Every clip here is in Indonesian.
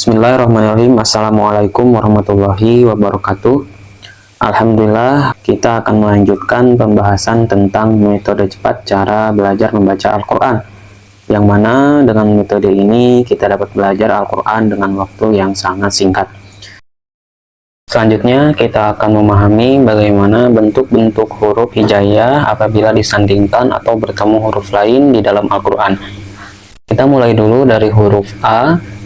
Bismillahirrahmanirrahim. Assalamualaikum warahmatullahi wabarakatuh. Alhamdulillah, kita akan melanjutkan pembahasan tentang metode cepat cara belajar membaca Al-Quran, yang mana dengan metode ini kita dapat belajar Al-Quran dengan waktu yang sangat singkat. Selanjutnya kita akan memahami bagaimana bentuk-bentuk huruf hijaiyah apabila disandingkan atau bertemu huruf lain di dalam Al-Quran. Kita mulai dulu dari huruf A.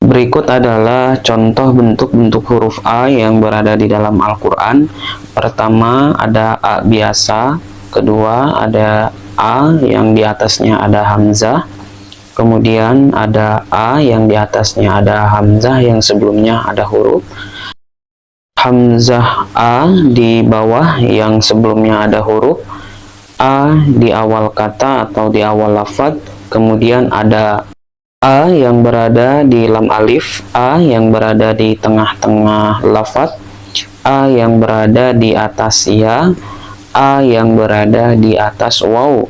Berikut adalah contoh bentuk-bentuk huruf A yang berada di dalam Al-Quran. Pertama ada A biasa, kedua ada A yang di atasnya ada hamzah, kemudian ada A yang di atasnya ada hamzah yang sebelumnya ada huruf, hamzah A di bawah yang sebelumnya ada huruf, A di awal kata atau di awal lafaz, kemudian ada A yang berada di lam alif, A yang berada di tengah-tengah lafaz, A yang berada di atas ya, A yang berada di atas waw.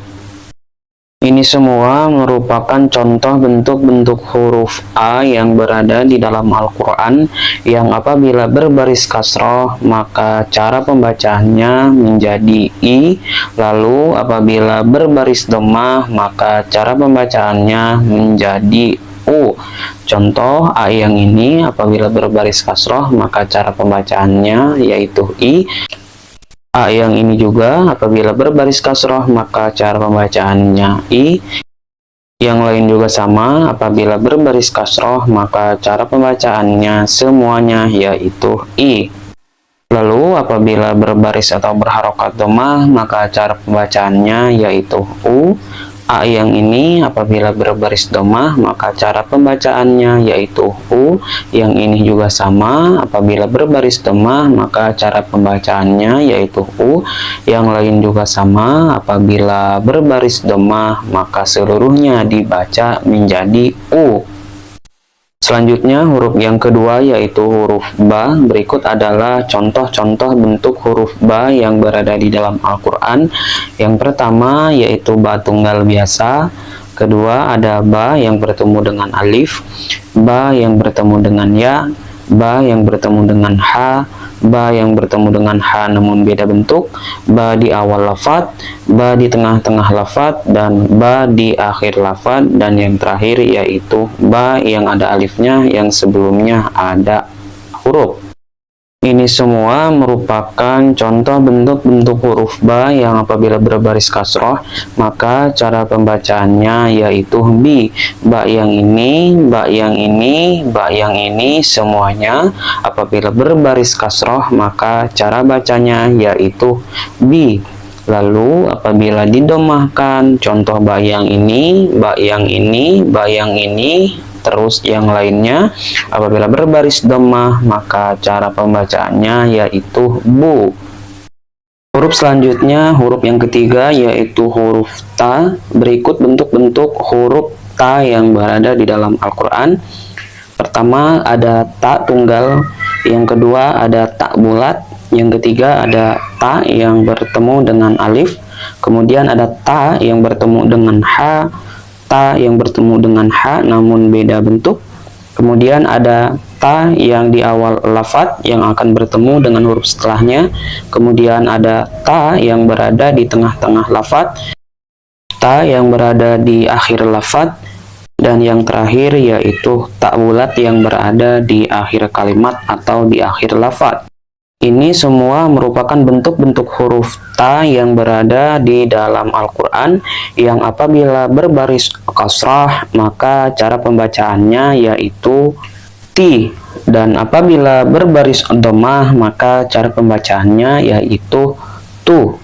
Ini semua merupakan contoh bentuk-bentuk huruf A yang berada di dalam Al-Quran yang apabila berbaris kasroh maka cara pembacaannya menjadi I, lalu apabila berbaris dhammah maka cara pembacaannya menjadi U. Contoh A yang ini apabila berbaris kasroh maka cara pembacaannya yaitu I. A yang ini juga apabila berbaris kasroh maka cara pembacaannya I. Yang lain juga sama, apabila berbaris kasroh maka cara pembacaannya semuanya yaitu I. Lalu apabila berbaris atau berharokat dhammah maka cara pembacaannya yaitu U. A yang ini apabila berbaris dhammah maka cara pembacaannya yaitu U. Yang ini juga sama, apabila berbaris dhammah maka cara pembacaannya yaitu U. Yang lain juga sama, apabila berbaris dhammah maka seluruhnya dibaca menjadi U. Selanjutnya huruf yang kedua yaitu huruf Ba. Berikut adalah contoh-contoh bentuk huruf Ba yang berada di dalam Al-Quran. Yang pertama yaitu Ba tunggal biasa, kedua ada Ba yang bertemu dengan alif, Ba yang bertemu dengan ya, Ba yang bertemu dengan ha, Ba yang bertemu dengan ha namun beda bentuk, Ba di awal lafaz, Ba di tengah-tengah lafaz, dan Ba di akhir lafaz, dan yang terakhir yaitu Ba yang ada alifnya yang sebelumnya ada huruf. Ini semua merupakan contoh bentuk-bentuk huruf Ba yang apabila berbaris kasroh maka cara pembacaannya yaitu Bi. Ba yang ini, Ba yang ini, Ba yang ini semuanya apabila berbaris kasroh maka cara bacanya yaitu Bi. Lalu apabila didomahkan, contoh Ba yang ini, Ba yang ini, Ba yang ini, terus yang lainnya apabila berbaris dhammah maka cara pembacaannya yaitu Bu. Huruf selanjutnya huruf yang ketiga yaitu huruf Ta. Berikut bentuk-bentuk huruf Ta yang berada di dalam Al-Quran. Pertama ada ta tunggal, yang kedua ada ta bulat, yang ketiga ada ta yang bertemu dengan alif, kemudian ada ta yang bertemu dengan ha, ta yang bertemu dengan ha namun beda bentuk, kemudian ada ta yang di awal lafaz yang akan bertemu dengan huruf setelahnya, kemudian ada ta yang berada di tengah-tengah lafaz, ta yang berada di akhir lafaz, dan yang terakhir yaitu ta bulat yang berada di akhir kalimat atau di akhir lafaz. Ini semua merupakan bentuk-bentuk huruf Ta yang berada di dalam Al-Quran yang apabila berbaris kasrah maka cara pembacaannya yaitu Ti, dan apabila berbaris dhammah maka cara pembacaannya yaitu Tu.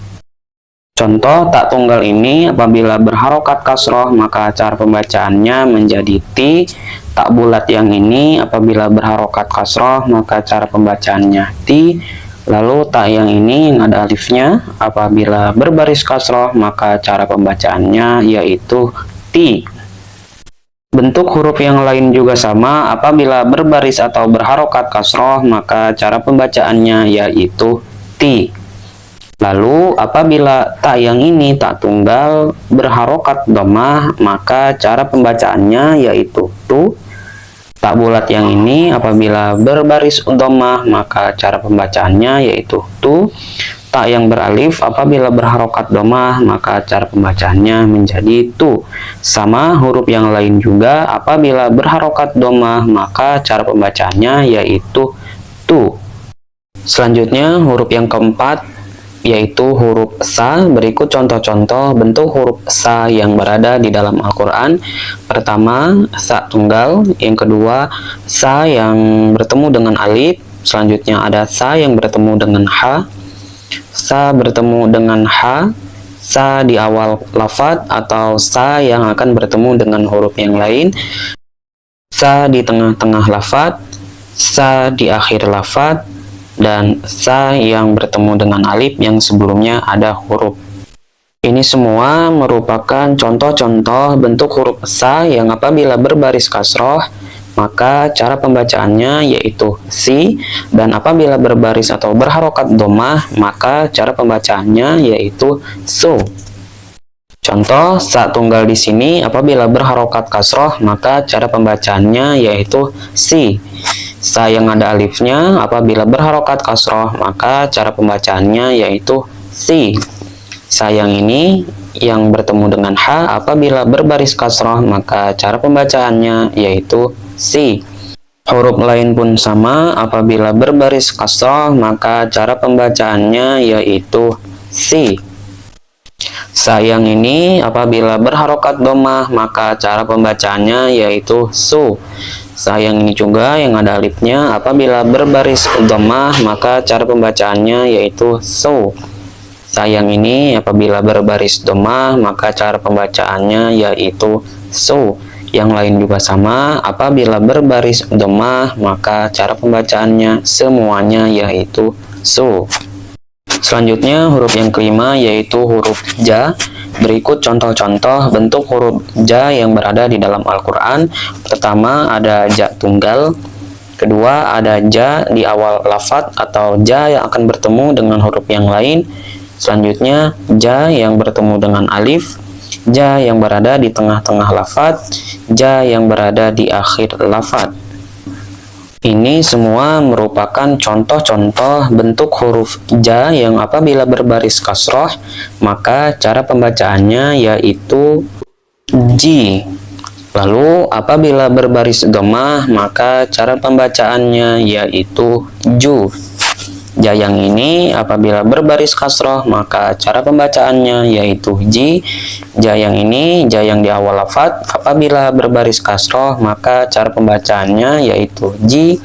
Contoh tak tunggal ini apabila berharokat kasroh maka cara pembacaannya menjadi Ti. Tak bulat yang ini apabila berharokat kasroh maka cara pembacaannya Ti. Lalu tak yang ini yang ada alifnya apabila berbaris kasroh maka cara pembacaannya yaitu Ti. Bentuk huruf yang lain juga sama, apabila berbaris atau berharokat kasroh maka cara pembacaannya yaitu Ti. Lalu apabila tak yang ini tak tunggal berharokat dhammah maka cara pembacaannya yaitu Tu. Tak Tak bulat yang ini apabila berbaris dhammah maka cara pembacaannya yaitu tu. Tak yang beralif apabila berharokat dhammah maka cara pembacaannya menjadi tu. Sama huruf yang lain juga apabila berharokat dhammah maka cara pembacaannya yaitu tu. Selanjutnya huruf yang keempat yaitu huruf sa. Berikut contoh-contoh bentuk huruf sa yang berada di dalam Al-Quran. Pertama, sa tunggal. Yang kedua, sa yang bertemu dengan alif. Selanjutnya ada sa yang bertemu dengan ha. Sa bertemu dengan ha. Sa di awal lafaz atau sa yang akan bertemu dengan huruf yang lain. Sa di tengah-tengah lafaz. Sa di akhir lafaz. Dan sa yang bertemu dengan alif yang sebelumnya ada huruf. Ini semua merupakan contoh-contoh bentuk huruf sa yang apabila berbaris kasroh maka cara pembacaannya yaitu si, dan apabila berbaris atau berharokat dhammah maka cara pembacaannya yaitu su. Contoh sa tunggal di sini apabila berharokat kasroh maka cara pembacaannya yaitu si. Sa yang ada alifnya apabila berharokat kasroh maka cara pembacaannya yaitu si. Sa yang ini yang bertemu dengan ha apabila berbaris kasroh maka cara pembacaannya yaitu si. Huruf lain pun sama apabila berbaris kasroh maka cara pembacaannya yaitu si. Sa yang ini apabila berharokat dhammah maka cara pembacaannya yaitu su. Sa yang ini juga yang ada alifnya apabila berbaris dhammah maka cara pembacaannya yaitu su. Sa yang ini apabila berbaris dhammah maka cara pembacaannya yaitu su. Yang lain juga sama apabila berbaris dhammah maka cara pembacaannya semuanya yaitu su. Selanjutnya huruf yang kelima yaitu huruf ja. Berikut contoh-contoh bentuk huruf ja yang berada di dalam Al-Quran. Pertama ada ja tunggal. Kedua ada ja di awal lafaz atau ja yang akan bertemu dengan huruf yang lain. Selanjutnya ja yang bertemu dengan alif. Ja yang berada di tengah-tengah lafaz. Ja yang berada di akhir lafaz. Ini semua merupakan contoh-contoh bentuk huruf ja yang apabila berbaris kasroh maka cara pembacaannya yaitu ji. Lalu apabila berbaris dhammah maka cara pembacaannya yaitu ju. Ja yang ini apabila berbaris kasroh maka cara pembacaannya yaitu ji. Ja yang ini, ja yang di awal lafaz apabila berbaris kasroh maka cara pembacaannya yaitu ji.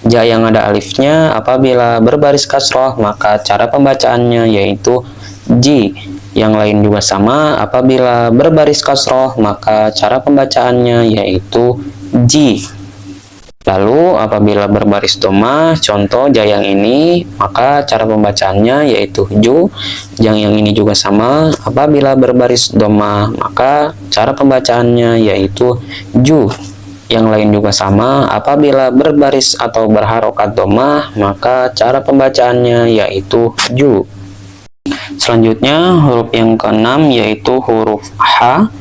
Ja yang ada alifnya apabila berbaris kasroh maka cara pembacaannya yaitu ji. Yang lain juga sama apabila berbaris kasroh maka cara pembacaannya yaitu ji. Lalu apabila berbaris dhammah, contoh ja yang ini, maka cara pembacaannya yaitu ju. Yang ini juga sama, apabila berbaris dhammah, maka cara pembacaannya yaitu ju. Yang lain juga sama, apabila berbaris atau berharokat dhammah, maka cara pembacaannya yaitu ju. Selanjutnya huruf yang keenam yaitu huruf H.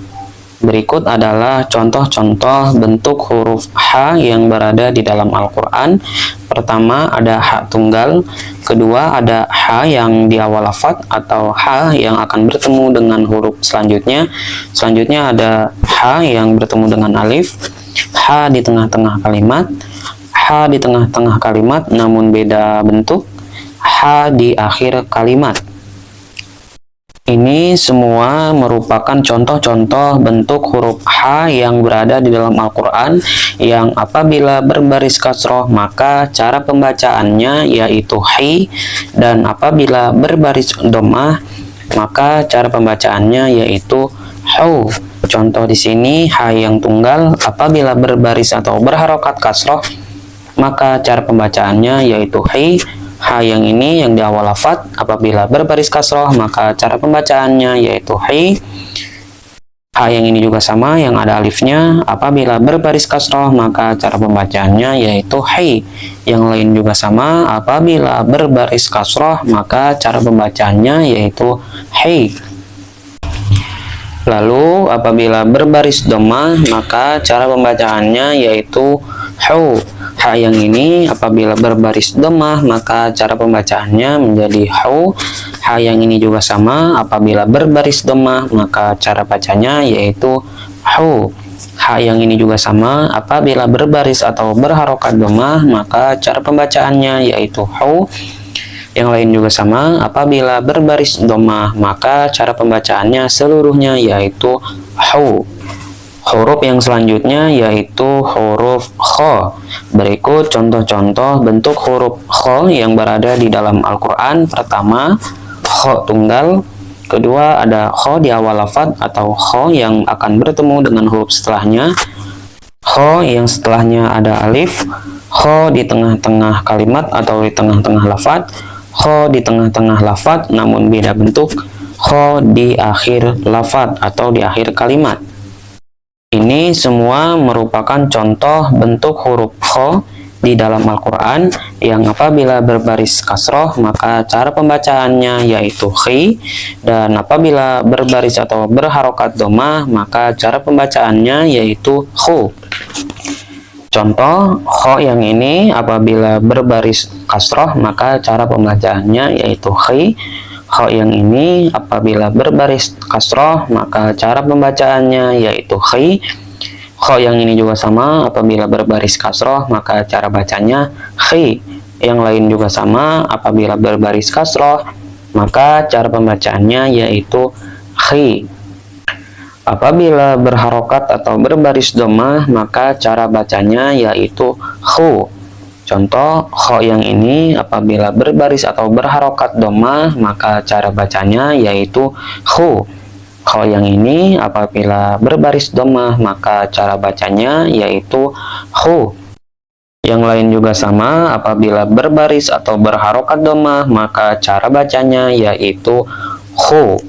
Berikut adalah contoh-contoh bentuk huruf H yang berada di dalam Al-Quran. Pertama ada H tunggal, kedua ada H yang di awal lafaz atau H yang akan bertemu dengan huruf selanjutnya. Selanjutnya ada H yang bertemu dengan alif, H di tengah-tengah kalimat, H di tengah-tengah kalimat namun beda bentuk, H di akhir kalimat. Ini semua merupakan contoh-contoh bentuk huruf H yang berada di dalam Al-Quran yang apabila berbaris kasroh maka cara pembacaannya yaitu hi, dan apabila berbaris dhammah maka cara pembacaannya yaitu hu. Contoh di sini H yang tunggal apabila berbaris atau berharokat kasroh maka cara pembacaannya yaitu hi. H yang ini yang di awal lafaz apabila berbaris kasroh maka cara pembacaannya yaitu hi. H yang ini juga sama yang ada alifnya apabila berbaris kasroh maka cara pembacaannya yaitu hi. Yang lain juga sama apabila berbaris kasroh maka cara pembacaannya yaitu hi. Lalu apabila berbaris dhammah maka cara pembacaannya yaitu hu. Ha yang ini apabila berbaris dhammah maka cara pembacaannya menjadi hu. Ha yang ini juga sama, apabila berbaris dhammah maka cara bacanya yaitu hu. Ha yang ini juga sama, apabila berbaris atau berharokat dhammah maka cara pembacaannya yaitu hu. Yang lain juga sama, apabila berbaris dhammah maka cara pembacaannya seluruhnya yaitu hu. Huruf yang selanjutnya yaitu huruf kha. Berikut contoh-contoh bentuk huruf kha yang berada di dalam Al-Quran. Pertama, kha tunggal. Kedua, ada kha di awal lafaz atau kha yang akan bertemu dengan huruf setelahnya. Kha yang setelahnya ada alif. Kha di tengah-tengah kalimat atau di tengah-tengah lafaz. Kha di tengah-tengah lafaz namun beda bentuk. Kha di akhir lafaz atau di akhir kalimat. Ini semua merupakan contoh bentuk huruf kha di dalam Al-Quran yang apabila berbaris kasroh maka cara pembacaannya yaitu khi, dan apabila berbaris atau berharokat dhammah maka cara pembacaannya yaitu khu. Contoh kha yang ini apabila berbaris kasroh maka cara pembacaannya yaitu khi. Kha yang ini apabila berbaris kasroh maka cara pembacaannya yaitu khi. Kha yang ini juga sama, apabila berbaris kasroh maka cara bacanya khi. Yang lain juga sama, apabila berbaris kasroh maka cara pembacaannya yaitu khi. Apabila berharokat atau berbaris dhammah maka cara bacanya yaitu khu. Contoh kha yang ini apabila berbaris atau berharokat dhammah maka cara bacanya yaitu khu. Kha yang ini apabila berbaris dhammah maka cara bacanya yaitu khu. Yang lain juga sama, apabila berbaris atau berharokat dhammah maka cara bacanya yaitu khu.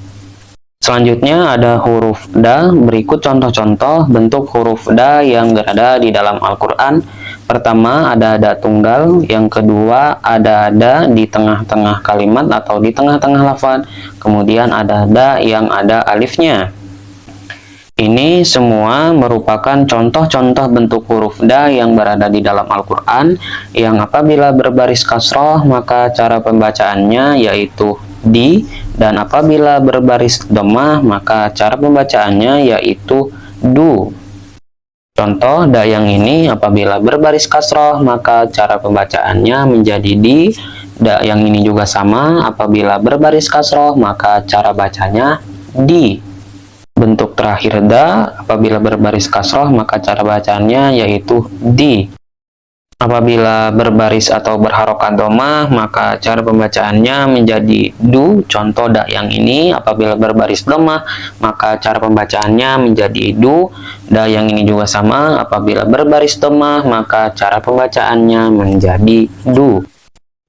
Selanjutnya ada huruf da. Berikut contoh-contoh bentuk huruf da yang berada di dalam Al-Quran. Pertama, ada da tunggal. Yang kedua, ada da di tengah-tengah kalimat atau di tengah-tengah lafaz. Kemudian ada da yang ada alifnya. Ini semua merupakan contoh-contoh bentuk huruf da yang berada di dalam Al-Quran yang apabila berbaris kasroh maka cara pembacaannya yaitu di, dan apabila berbaris dhammah maka cara pembacaannya yaitu du. Contoh da yang ini apabila berbaris kasroh maka cara pembacaannya menjadi di. Da yang ini juga sama, apabila berbaris kasroh maka cara bacanya di. Bentuk terakhir da apabila berbaris kasroh maka cara bacaannya yaitu di. Apabila berbaris atau berharokat dhammah maka cara pembacaannya menjadi du. Contoh da yang ini apabila berbaris dhammah maka cara pembacaannya menjadi du. Da yang ini juga sama, apabila berbaris dhammah maka cara pembacaannya menjadi du.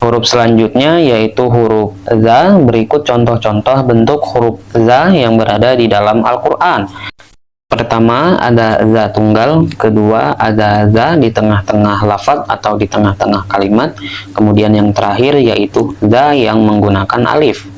Huruf selanjutnya yaitu huruf za. Berikut contoh-contoh bentuk huruf za yang berada di dalam Al-Quran. Pertama, ada za tunggal. Kedua, ada za di tengah-tengah lafaz atau di tengah-tengah kalimat. Kemudian yang terakhir yaitu za yang menggunakan alif.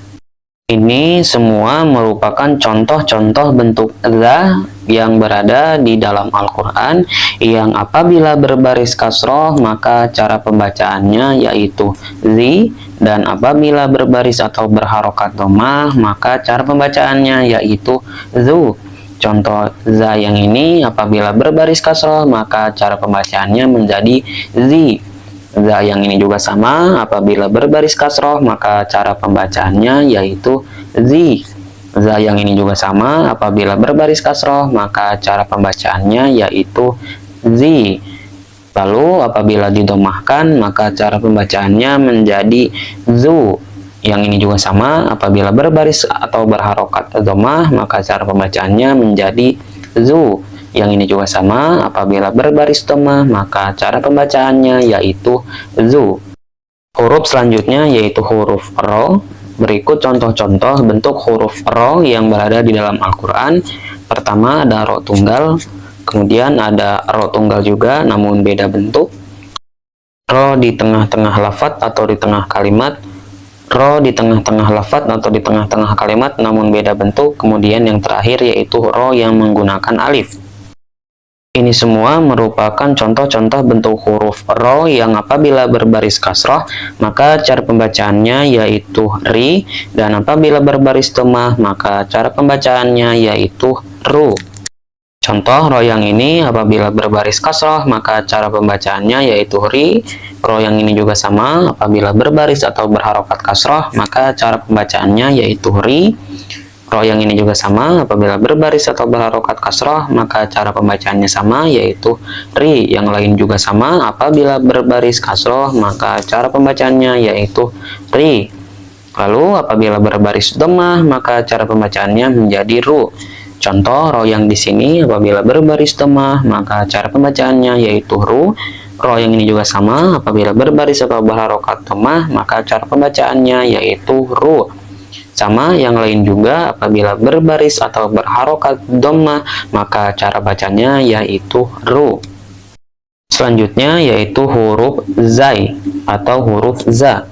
Ini semua merupakan contoh-contoh bentuk za yang berada di dalam Al-Quran yang apabila berbaris kasroh maka cara pembacaannya yaitu zi, dan apabila berbaris atau berharokat dhammah maka cara pembacaannya yaitu zu. Contoh za yang ini apabila berbaris kasroh maka cara pembacaannya menjadi zi. Za yang ini juga sama, apabila berbaris kasroh maka cara pembacaannya yaitu zi. Za yang ini juga sama, apabila berbaris kasroh maka cara pembacaannya yaitu zi. Lalu apabila didomahkan maka cara pembacaannya menjadi zu. Yang ini juga sama, apabila berbaris atau berharokat dhammah maka cara pembacaannya menjadi zu. Yang ini juga sama, apabila berbaris dhammah maka cara pembacaannya yaitu zu. Huruf selanjutnya yaitu huruf ro. Berikut contoh-contoh bentuk huruf ro yang berada di dalam Al-Quran. Pertama, ada ro tunggal. Kemudian ada ro tunggal juga namun beda bentuk. Ro di tengah-tengah lafaz atau di tengah kalimat. Ro di tengah-tengah lafaz atau di tengah-tengah kalimat namun beda bentuk. Kemudian yang terakhir yaitu ro yang menggunakan alif. Ini semua merupakan contoh-contoh bentuk huruf ro yang apabila berbaris kasroh, maka cara pembacaannya yaitu ri, dan apabila berbaris dhammah, maka cara pembacaannya yaitu ru. Contoh ro yang ini apabila berbaris kasroh, maka cara pembacaannya yaitu ri. Ro yang ini juga sama, apabila berbaris atau berharokat kasroh, maka cara pembacaannya yaitu ri. Ro yang ini juga sama, apabila berbaris atau berharokat kasroh, maka cara pembacaannya sama, yaitu ri. Yang lain juga sama, apabila berbaris kasroh, maka cara pembacaannya yaitu ri. Lalu apabila berbaris dhammah, maka cara pembacaannya menjadi ru. Contoh ro yang di sini apabila berbaris dhammah, maka cara pembacaannya yaitu ru. Ro yang ini juga sama, apabila berbaris atau berharokat dhammah, maka cara pembacaannya yaitu ru. Sama yang lain juga apabila berbaris atau berharokat dhammah, maka cara bacanya yaitu ru. Selanjutnya yaitu huruf zai atau huruf za.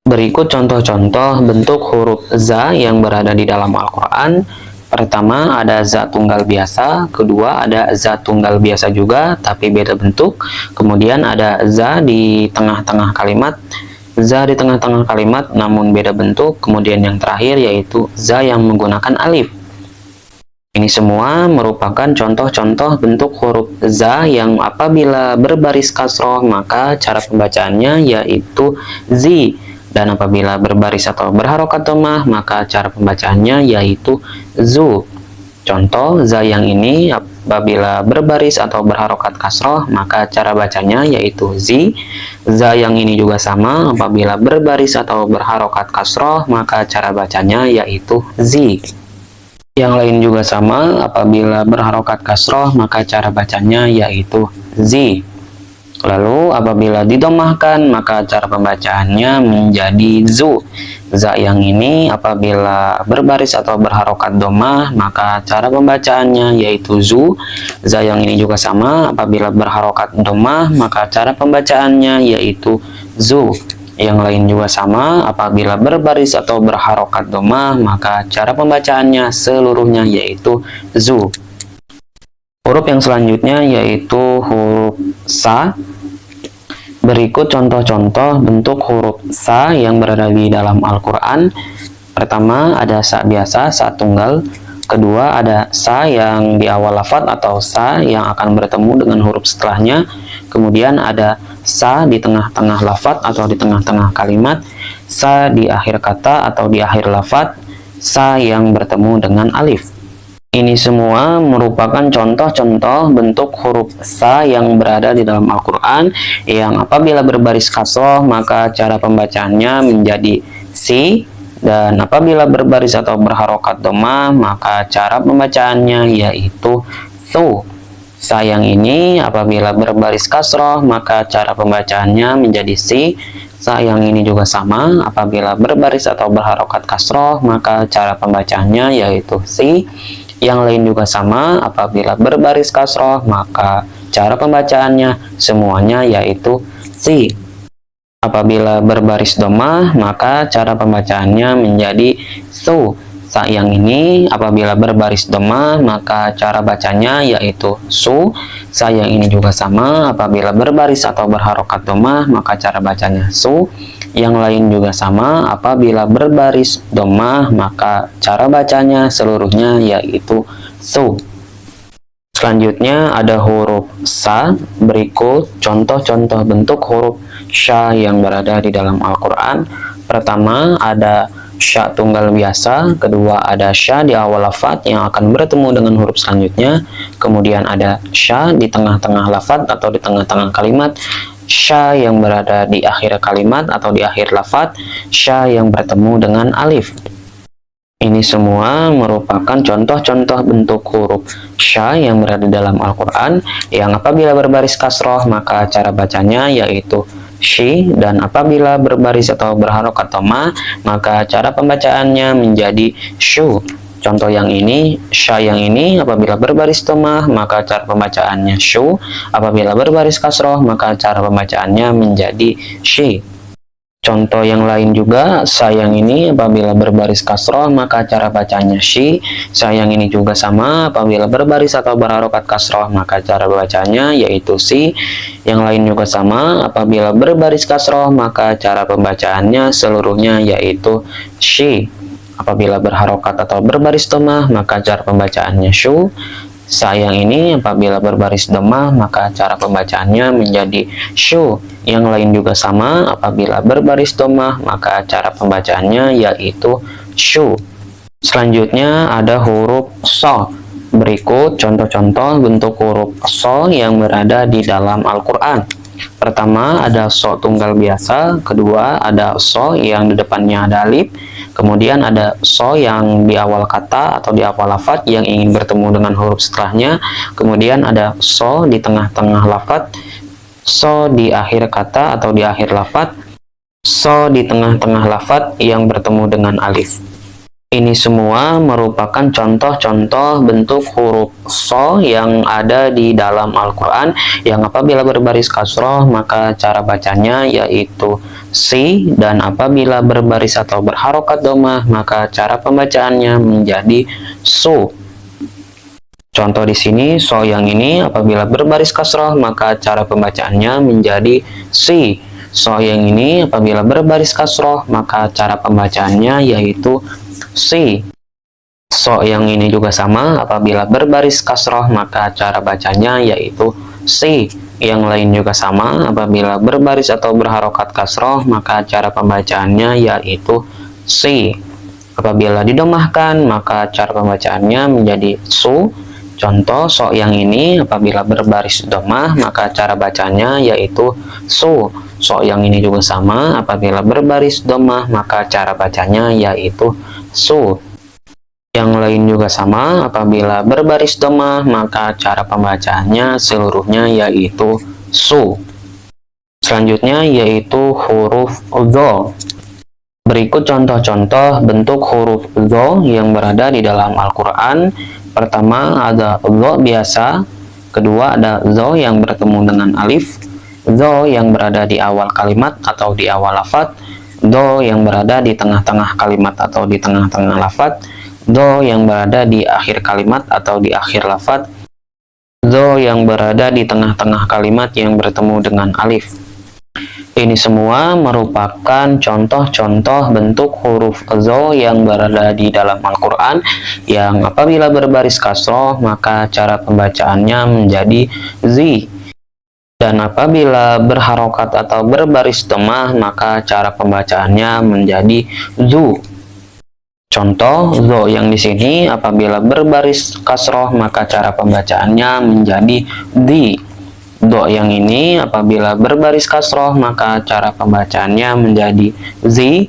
Berikut contoh-contoh bentuk huruf za yang berada di dalam Al-Quran. Pertama ada za tunggal biasa, kedua ada za tunggal biasa juga tapi beda bentuk, kemudian ada za di tengah-tengah kalimat, za di tengah-tengah kalimat namun beda bentuk, kemudian yang terakhir yaitu za yang menggunakan alif. Ini semua merupakan contoh-contoh bentuk huruf za yang apabila berbaris kasroh maka cara pembacaannya yaitu zi, dan apabila berbaris atau berharokat dhammah maka cara pembacaannya yaitu zu. Contoh za yang ini apabila berbaris atau berharokat kasroh maka cara bacanya yaitu zi. Za yang ini juga sama, apabila berbaris atau berharokat kasroh maka cara bacanya yaitu zi. Yang lain juga sama, apabila berharokat kasroh maka cara bacanya yaitu zi. Lalu apabila didomahkan maka cara pembacaannya menjadi zu. Za yang ini apabila berbaris atau berharokat dhammah maka cara pembacaannya yaitu zu. Za yang ini juga sama, apabila berharokat dhammah maka cara pembacaannya yaitu zu. Yang lain juga sama, apabila berbaris atau berharokat dhammah maka cara pembacaannya seluruhnya yaitu zu. Huruf yang selanjutnya yaitu huruf sa. Berikut contoh-contoh bentuk huruf sa yang berada di dalam Al-Quran. Pertama ada sa biasa, sa tunggal. Kedua ada sa yang di awal lafadz atau sa yang akan bertemu dengan huruf setelahnya. Kemudian ada sa di tengah-tengah lafadz atau di tengah-tengah kalimat. Sa di akhir kata atau di akhir lafadz. Sa yang bertemu dengan alif. Ini semua merupakan contoh-contoh bentuk huruf sa yang berada di dalam Al-Quran yang apabila berbaris kasroh maka cara pembacaannya menjadi si, dan apabila berbaris atau berharokat dhammah maka cara pembacaannya yaitu su. Sa yang ini apabila berbaris kasroh maka cara pembacaannya menjadi si. Sa yang ini juga sama, apabila berbaris atau berharokat kasroh maka cara pembacaannya yaitu si. Yang lain juga sama, apabila berbaris kasroh maka cara pembacaannya semuanya yaitu si. Apabila berbaris dhammah maka cara pembacaannya menjadi su. Sa yang ini apabila berbaris dhammah maka cara bacanya yaitu su. Sa yang ini juga sama, apabila berbaris atau berharokat dhammah maka cara bacanya su. Yang lain juga sama, apabila berbaris dhammah maka cara bacanya seluruhnya yaitu su. Selanjutnya ada huruf sa. Berikut contoh-contoh bentuk huruf sya yang berada di dalam Al-Quran. Pertama ada sya tunggal biasa, kedua ada sya di awal lafadz yang akan bertemu dengan huruf selanjutnya, kemudian ada sya di tengah-tengah lafadz atau di tengah-tengah kalimat, sya yang berada di akhir kalimat atau di akhir lafadz, sya yang bertemu dengan alif. Ini semua merupakan contoh-contoh bentuk huruf sya yang berada dalam Al-Quran yang apabila berbaris kasroh maka cara bacanya yaitu shi, dan apabila berbaris atau berharokat dhammah maka cara pembacaannya menjadi shu. Contoh yang ini, sya yang ini apabila berbaris dhammah maka cara pembacaannya shu, apabila berbaris kasroh maka cara pembacaannya menjadi shi. Contoh yang lain juga, sayang ini apabila berbaris kasroh maka cara bacanya shi. Sayang ini juga sama, apabila berbaris atau berharokat kasroh maka cara bacanya yaitu si. Yang lain juga sama, apabila berbaris kasroh maka cara pembacaannya seluruhnya yaitu shi. Apabila berharokat atau berbaris dhammah maka cara pembacaannya shu. Sayang ini apabila berbaris dhammah maka cara pembacaannya menjadi shu. Yang lain juga sama, apabila berbaris dhammah maka cara pembacaannya yaitu shu. Selanjutnya ada huruf sho. Berikut contoh-contoh bentuk huruf sho yang berada di dalam Al-Quran. Pertama ada sho tunggal biasa, kedua ada sho yang di depannya ada alif, kemudian ada sho yang di awal kata atau di awal lafaz yang ingin bertemu dengan huruf setelahnya, kemudian ada sho di tengah-tengah lafaz, sho di akhir kata atau di akhir lafaz, sho di tengah-tengah lafaz yang bertemu dengan alif. Ini semua merupakan contoh-contoh bentuk huruf sho yang ada di dalam Al-Quran yang apabila berbaris kasroh maka cara bacanya yaitu si, dan apabila berbaris atau berharokat dhammah maka cara pembacaannya menjadi su. Contoh di sini, sho yang ini apabila berbaris kasroh maka cara pembacaannya menjadi si. Sho yang ini apabila berbaris kasroh maka cara pembacaannya yaitu si. Sho yang ini juga sama, apabila berbaris kasroh maka cara bacanya yaitu si. Yang lain juga sama, apabila berbaris atau berharokat kasroh maka cara pembacaannya yaitu si. Apabila didomahkan maka cara pembacaannya menjadi su. Contoh sho yang ini apabila berbaris dhammah maka cara bacanya yaitu su. Sho yang ini juga sama, apabila berbaris dhammah maka cara bacanya yaitu su. Yang lain juga sama, apabila berbaris dhammah maka cara pembacaannya seluruhnya yaitu su. Selanjutnya yaitu huruf dho. Berikut contoh-contoh bentuk huruf dho yang berada di dalam Al-Quran. Pertama ada dho biasa, kedua ada dho yang bertemu dengan alif, dho yang berada di awal kalimat atau di awal lafaz, dho yang berada di tengah-tengah kalimat atau di tengah-tengah lafaz, dho yang berada di akhir kalimat atau di akhir lafaz, dho yang berada di tengah-tengah kalimat yang bertemu dengan alif. Ini semua merupakan contoh-contoh bentuk huruf dho yang berada di dalam Al-Quran yang apabila berbaris kasroh maka cara pembacaannya menjadi zi, dan apabila berharokat atau berbaris dhammah maka cara pembacaannya menjadi zu. Contoh dho yang di sini apabila berbaris kasroh maka cara pembacaannya menjadi di. Dho yang ini apabila berbaris kasroh maka cara pembacaannya menjadi zi.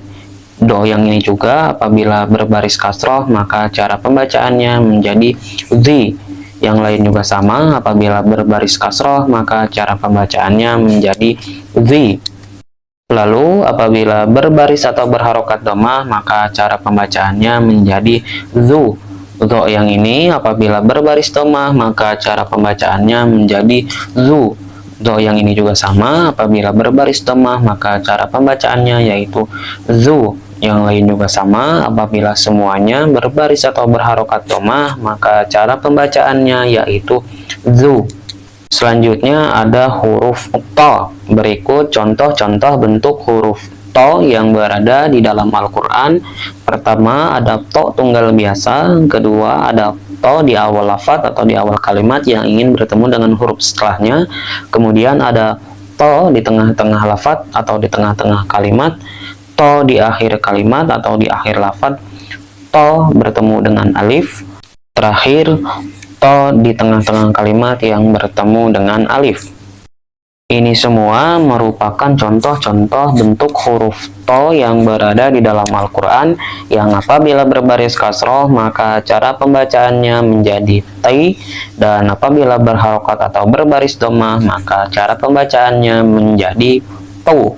Dho yang ini juga apabila berbaris kasroh maka cara pembacaannya menjadi zi. Yang lain juga sama, apabila berbaris kasroh maka cara pembacaannya menjadi zi. Lalu apabila berbaris atau berharokat dhammah maka cara pembacaannya menjadi zu. Dho yang ini apabila berbaris dhammah maka cara pembacaannya menjadi zu. Dho yang ini juga sama, apabila berbaris dhammah maka cara pembacaannya yaitu zu. Yang lain juga sama, apabila semuanya berbaris atau berharokat dhammah maka cara pembacaannya yaitu zu. Selanjutnya ada huruf to. Berikut contoh-contoh bentuk huruf to yang berada di dalam Al-Quran. Pertama ada to tunggal biasa, kedua ada to di awal lafaz atau di awal kalimat yang ingin bertemu dengan huruf setelahnya, kemudian ada to di tengah-tengah lafaz atau di tengah-tengah kalimat, to di akhir kalimat atau di akhir lafaz, to bertemu dengan alif, terakhir to di tengah-tengah kalimat yang bertemu dengan alif. Ini semua merupakan contoh-contoh bentuk huruf to yang berada di dalam Al-Quran yang apabila berbaris kasroh maka cara pembacaannya menjadi ti, dan apabila berharokat atau berbaris dhammah maka cara pembacaannya menjadi tu.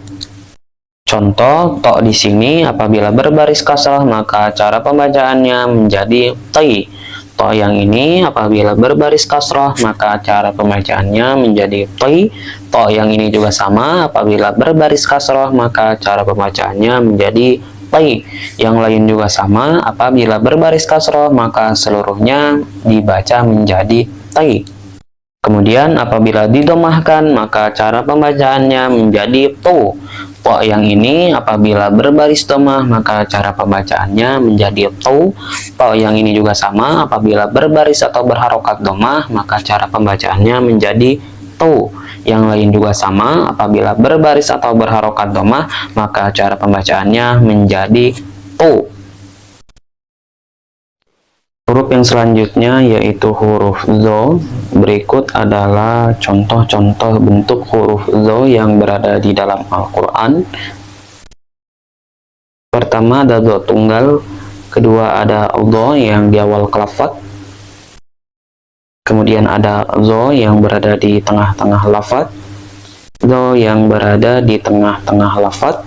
Contoh to di sini apabila berbaris kasroh maka cara pembacaannya menjadi ti. To yang ini apabila berbaris kasroh maka cara pembacaannya menjadi ti. To yang ini juga sama, apabila berbaris kasroh maka cara pembacaannya menjadi ti. Yang lain juga sama, apabila berbaris kasroh maka seluruhnya dibaca menjadi ti. Kemudian apabila didomahkan maka cara pembacaannya menjadi tu. To yang ini apabila berbaris domah maka cara pembacaannya menjadi tu. To yang ini juga sama, apabila berbaris atau berharokat domah maka cara pembacaannya menjadi tu. Yang lain juga sama, apabila berbaris atau berharokat domah maka cara pembacaannya menjadi tu. Huruf yang selanjutnya yaitu huruf zo. Berikut adalah contoh-contoh bentuk huruf zo yang berada di dalam Al-Quran. Pertama ada zo tunggal, kedua ada zo yang di awal lafaz, kemudian ada zo yang berada di tengah-tengah lafaz, zo yang berada di tengah-tengah lafaz,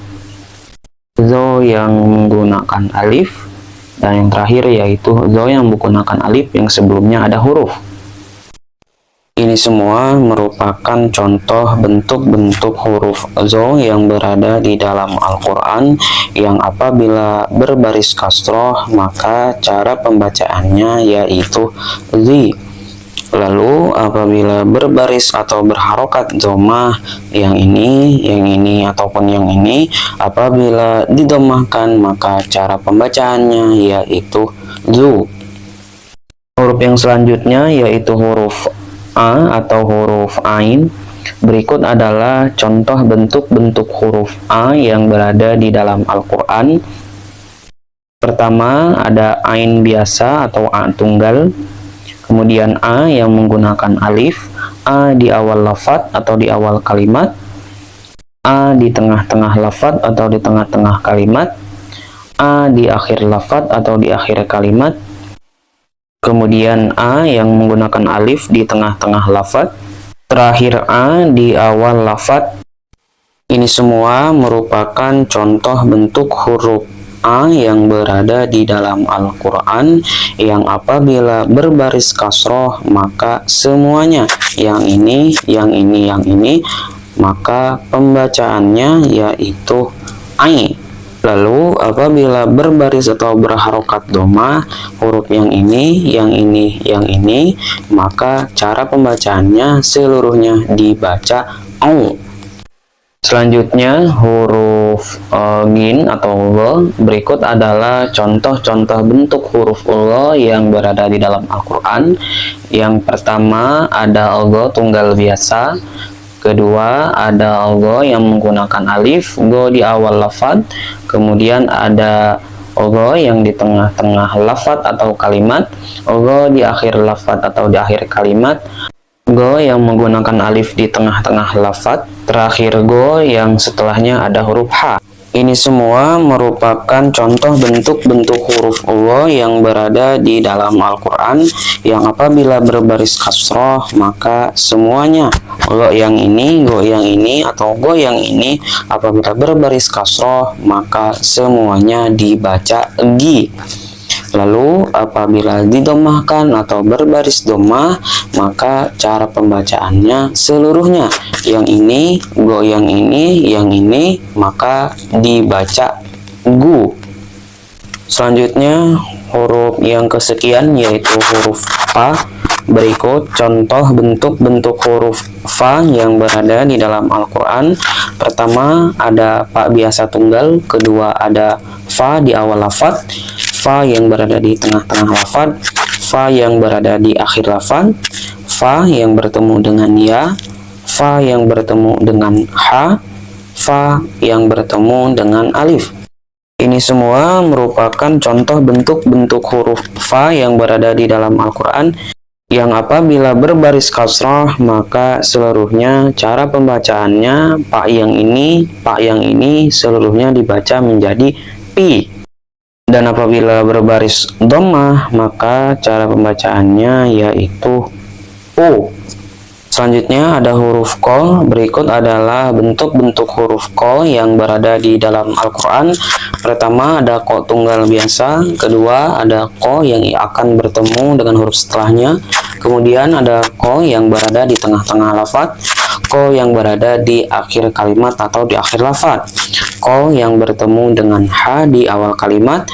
zo yang menggunakan alif, dan yang terakhir yaitu zo yang menggunakan alif yang sebelumnya ada huruf. Ini semua merupakan contoh bentuk-bentuk huruf zo yang berada di dalam Al-Quran yang apabila berbaris kasroh maka cara pembacaannya yaitu zi. Lalu apabila berbaris atau berharokat domah yang ini ataupun yang ini apabila didomahkan maka cara pembacaannya yaitu zu. Huruf yang selanjutnya yaitu huruf a atau huruf ain. Berikut adalah contoh bentuk-bentuk huruf a yang berada di dalam Al-Quran. Pertama ada ain biasa atau a tunggal, kemudian a yang menggunakan alif, a di awal lafaz atau di awal kalimat, a di tengah-tengah lafaz atau di tengah-tengah kalimat, a di akhir lafaz atau di akhir kalimat, kemudian a yang menggunakan alif di tengah-tengah lafaz, terakhir a di awal lafaz. Ini semua merupakan contoh bentuk huruf a yang berada di dalam Al-Quran yang apabila berbaris kasroh maka semuanya yang ini maka pembacaannya yaitu ai. Lalu apabila berbaris atau berharokat domah huruf yang ini maka cara pembacaannya seluruhnya dibaca au. Selanjutnya huruf gin atau lo. Berikut adalah contoh-contoh bentuk huruf lo yang berada di dalam Al-Quran. Yang pertama ada lo tunggal biasa, kedua ada lo yang menggunakan alif, go di awal lafaz, kemudian ada lo yang di tengah-tengah lafaz atau kalimat, lo di akhir lafaz atau di akhir kalimat, go yang menggunakan alif di tengah-tengah lafaz, terakhir go yang setelahnya ada huruf ha. Ini semua merupakan contoh bentuk-bentuk huruf Allah yang berada di dalam Al-Quran yang apabila berbaris kasroh maka semuanya go yang ini atau go yang ini apabila berbaris kasroh maka semuanya dibaca gi. Lalu apabila didomahkan atau berbaris domah maka cara pembacaannya seluruhnya yang ini, go yang ini maka dibaca gu. Selanjutnya huruf yang kesekian yaitu huruf fa. Berikut contoh bentuk-bentuk huruf fa yang berada di dalam Al-Quran. Pertama ada fa biasa tunggal, kedua ada fa di awal lafaz, fa yang berada di tengah-tengah lafaz, fa yang berada di akhir lafaz, fa yang bertemu dengan ya, fa yang bertemu dengan ha, fa yang bertemu dengan alif. Ini semua merupakan contoh bentuk-bentuk huruf fa yang berada di dalam Al-Quran yang apabila berbaris kasrah maka seluruhnya cara pembacaannya pa yang ini seluruhnya dibaca menjadi pi. Dan apabila berbaris dhammah maka cara pembacaannya yaitu u. Selanjutnya ada huruf qol. Berikut adalah bentuk-bentuk huruf qol yang berada di dalam Al-Quran. Pertama ada qa tunggal biasa. Kedua ada qa yang akan bertemu dengan huruf setelahnya. Kemudian ada qa yang berada di tengah-tengah lafaz. Qa yang berada di akhir kalimat atau di akhir lafaz. Qa yang bertemu dengan ha di awal kalimat.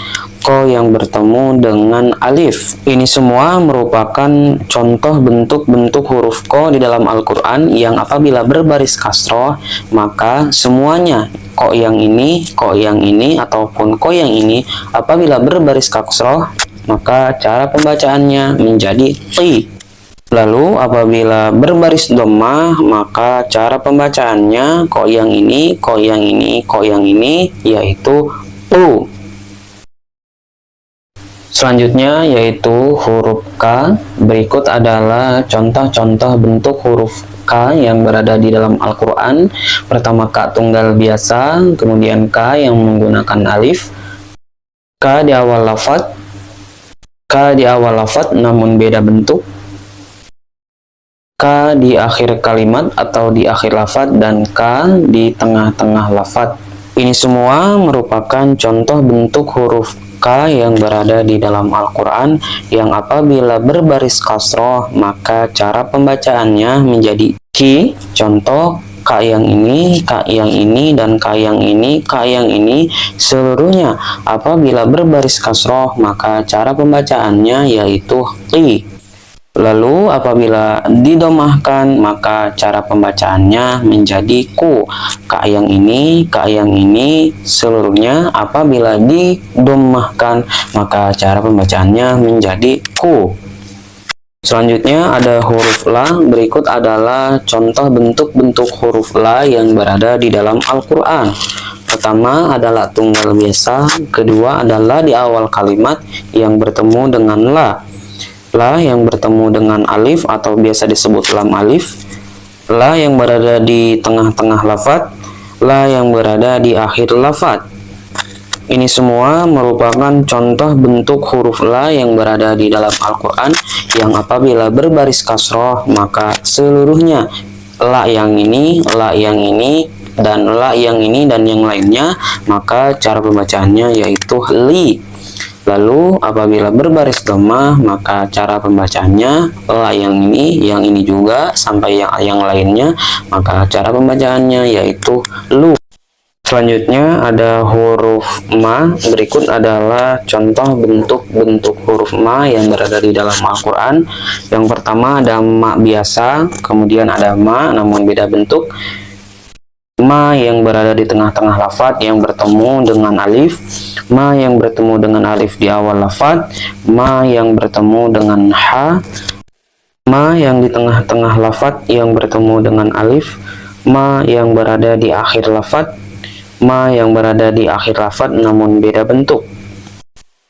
Qa yang bertemu dengan alif. Ini semua merupakan contoh bentuk-bentuk huruf qa di dalam Al-Quran yang apabila berbaris kasroh, maka semuanya qa yang ini, ataupun qa yang ini apabila berbaris kasroh, maka cara pembacaannya menjadi qi. Lalu apabila berbaris dhammah, maka cara pembacaannya qa yang ini, yaitu u. Selanjutnya yaitu huruf K. Berikut adalah contoh-contoh bentuk huruf K yang berada di dalam Al-Quran. Pertama K tunggal biasa, kemudian K yang menggunakan alif, K di awal lafaz namun beda bentuk, K di akhir kalimat atau di akhir lafaz, dan K di tengah-tengah lafaz. Ini semua merupakan contoh bentuk huruf K yang berada di dalam Al-Quran yang apabila berbaris kasroh, maka cara pembacaannya menjadi ki. Contoh K yang ini, dan K yang ini seluruhnya apabila berbaris kasroh, maka cara pembacaannya yaitu qi. Lalu apabila didomahkan, maka cara pembacaannya menjadi ku. K yang ini seluruhnya apabila didomahkan, maka cara pembacaannya menjadi ku. Selanjutnya ada huruf la. Berikut adalah contoh bentuk-bentuk huruf la yang berada di dalam Al-Quran. Pertama adalah tunggal biasa, kedua adalah di awal kalimat yang bertemu dengan la. La yang bertemu dengan alif atau biasa disebut lam alif, la yang berada di tengah-tengah lafaz, la yang berada di akhir lafaz. Ini semua merupakan contoh bentuk huruf la yang berada di dalam Al-Quran yang apabila berbaris kasroh, maka seluruhnya la yang ini, dan la yang ini dan yang lainnya, maka cara pembacaannya yaitu li. Lalu apabila berbaris dhammah, maka cara pembacaannya la yang ini juga sampai yang lainnya, maka cara pembacaannya yaitu lu. Selanjutnya ada huruf ma. Berikut adalah contoh bentuk-bentuk huruf ma yang berada di dalam Al-Quran. Yang pertama ada ma biasa, kemudian ada ma namun beda bentuk. Ma yang berada di tengah-tengah lafaz yang bertemu dengan alif, ma yang bertemu dengan alif di awal lafaz, ma yang bertemu dengan ha, ma yang di tengah-tengah lafaz yang bertemu dengan alif, ma yang berada di akhir lafaz, ma yang berada di akhir lafaz namun beda bentuk.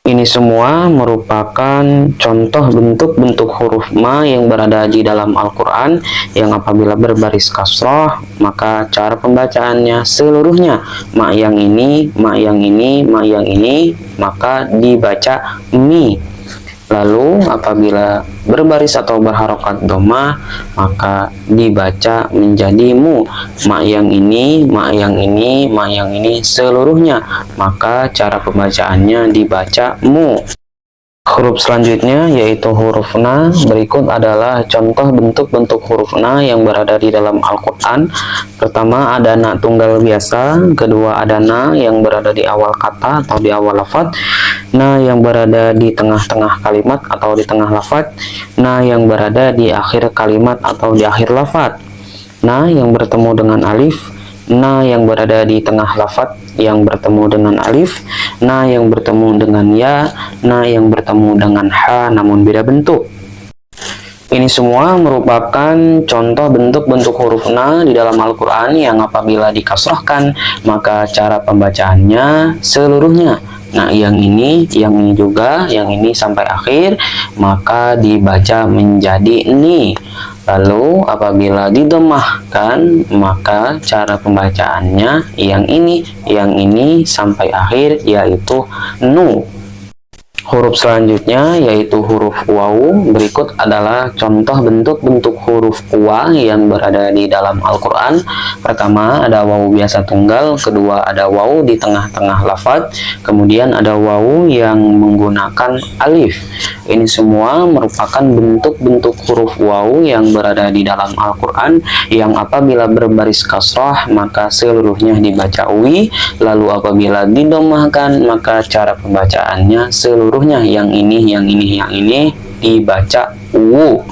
Ini semua merupakan contoh bentuk-bentuk huruf ma yang berada di dalam Al-Quran yang apabila berbaris kasroh, maka cara pembacaannya seluruhnya ma yang ini, maka dibaca mi. Lalu apabila berbaris atau berharokat doma, maka dibaca menjadi mu. Ma yang ini seluruhnya, maka cara pembacaannya dibaca mu. Huruf selanjutnya yaitu huruf na. Berikut adalah contoh bentuk-bentuk huruf na yang berada di dalam Al-Quran. Pertama ada na tunggal biasa, kedua ada na yang berada di awal kata atau di awal lafaz, na yang berada di tengah-tengah kalimat atau di tengah lafaz, na yang berada di akhir kalimat atau di akhir lafaz, na yang bertemu dengan alif, na yang berada di tengah lafaz yang bertemu dengan alif, na yang bertemu dengan ya, na yang bertemu dengan ha namun beda bentuk. Ini semua merupakan contoh bentuk-bentuk huruf na di dalam Al-Quran yang apabila dikasrahkan, maka cara pembacaannya seluruhnya nah yang ini juga, yang ini sampai akhir, maka dibaca menjadi ni. Lalu apabila didomahkan, maka cara pembacaannya yang ini sampai akhir yaitu nu. Huruf selanjutnya yaitu huruf waw. Berikut adalah contoh bentuk-bentuk huruf waw yang berada di dalam Al-Quran. Pertama ada waw biasa tunggal, kedua ada waw di tengah-tengah lafaz, kemudian ada waw yang menggunakan alif. Ini semua merupakan bentuk-bentuk huruf waw yang berada di dalam Al-Quran yang apabila berbaris kasrah maka seluruhnya dibaca wi, lalu apabila didomahkan maka cara pembacaannya seluruhnya yang ini dibaca wu.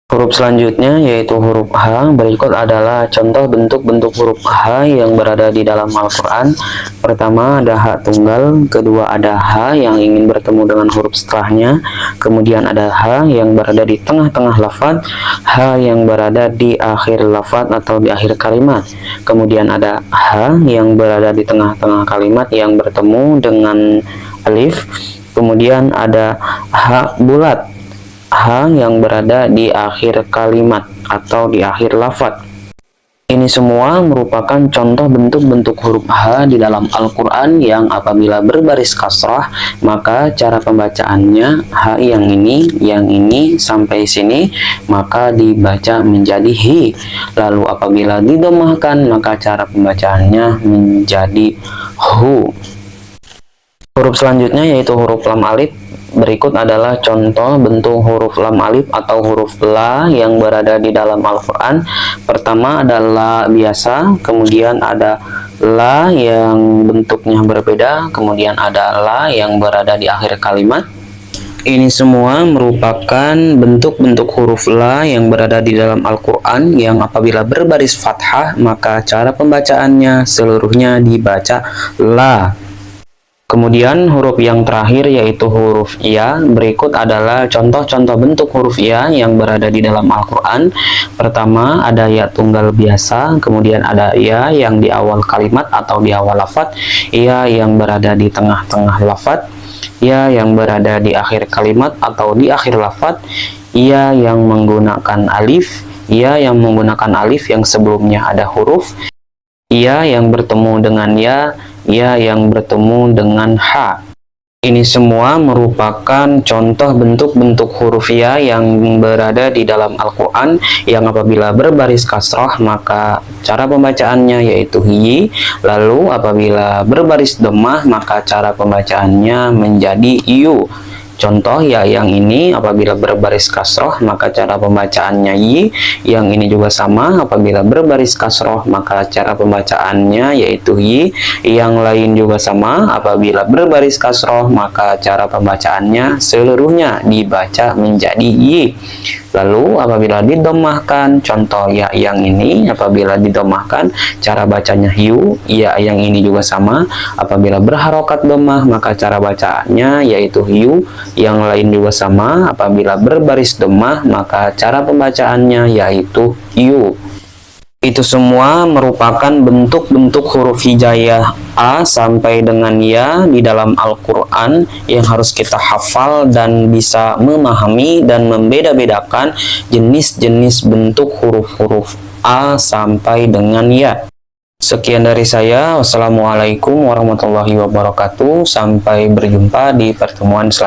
Huruf selanjutnya yaitu huruf H. Berikut adalah contoh bentuk-bentuk huruf H yang berada di dalam Al-Quran. Pertama ada H tunggal, kedua ada H yang ingin bertemu dengan huruf setelahnya, kemudian ada H yang berada di tengah-tengah lafaz, H yang berada di akhir lafaz atau di akhir kalimat, kemudian ada H yang berada di tengah-tengah kalimat yang bertemu dengan alif, kemudian ada H bulat, H yang berada di akhir kalimat atau di akhir lafaz. Ini semua merupakan contoh bentuk-bentuk huruf H di dalam Al-Quran yang apabila berbaris kasrah maka cara pembacaannya H yang ini sampai sini maka dibaca menjadi hi. Lalu apabila didomahkan maka cara pembacaannya menjadi hu. Huruf selanjutnya yaitu huruf lam alif. Berikut adalah contoh bentuk huruf lam alif atau huruf la yang berada di dalam Al-Quran. Pertama adalah biasa, kemudian ada la yang bentuknya berbeda, kemudian ada la yang berada di akhir kalimat. Ini semua merupakan bentuk-bentuk huruf la yang berada di dalam Al-Quran yang apabila berbaris fathah maka cara pembacaannya seluruhnya dibaca la. Kemudian huruf yang terakhir yaitu huruf ya. Berikut adalah contoh-contoh bentuk huruf ya yang berada di dalam Al-Quran. Pertama ada ya tunggal biasa, kemudian ada ya yang di awal kalimat atau di awal lafaz, ya yang berada di tengah-tengah lafaz, ya yang berada di akhir kalimat atau di akhir lafaz, ya yang menggunakan alif, ya yang menggunakan alif yang sebelumnya ada huruf, ya yang bertemu dengan ya yang bertemu dengan H. Ini semua merupakan contoh bentuk-bentuk huruf ya yang berada di dalam Al-Quran yang apabila berbaris kasrah maka cara pembacaannya yaitu hi, lalu apabila berbaris dhammah maka cara pembacaannya menjadi yu. Contoh ya yang ini apabila berbaris kasroh maka cara pembacaannya yi, yang ini juga sama apabila berbaris kasroh maka cara pembacaannya yaitu yi, yang lain juga sama apabila berbaris kasroh maka cara pembacaannya seluruhnya dibaca menjadi yi. Lalu apabila didomahkan, contoh ya yang ini apabila didomahkan cara bacanya hiu, ya yang ini juga sama apabila berharokat domah maka cara bacaannya yaitu hiu, yang lain juga sama apabila berbaris domah maka cara pembacaannya yaitu yu. Itu semua merupakan bentuk-bentuk huruf hijaiyah A sampai dengan ya di dalam Al-Quran yang harus kita hafal dan bisa memahami dan membeda-bedakan jenis-jenis bentuk huruf-huruf A sampai dengan ya. Sekian dari saya. Wassalamualaikum warahmatullahi wabarakatuh. Sampai berjumpa di pertemuan selanjutnya.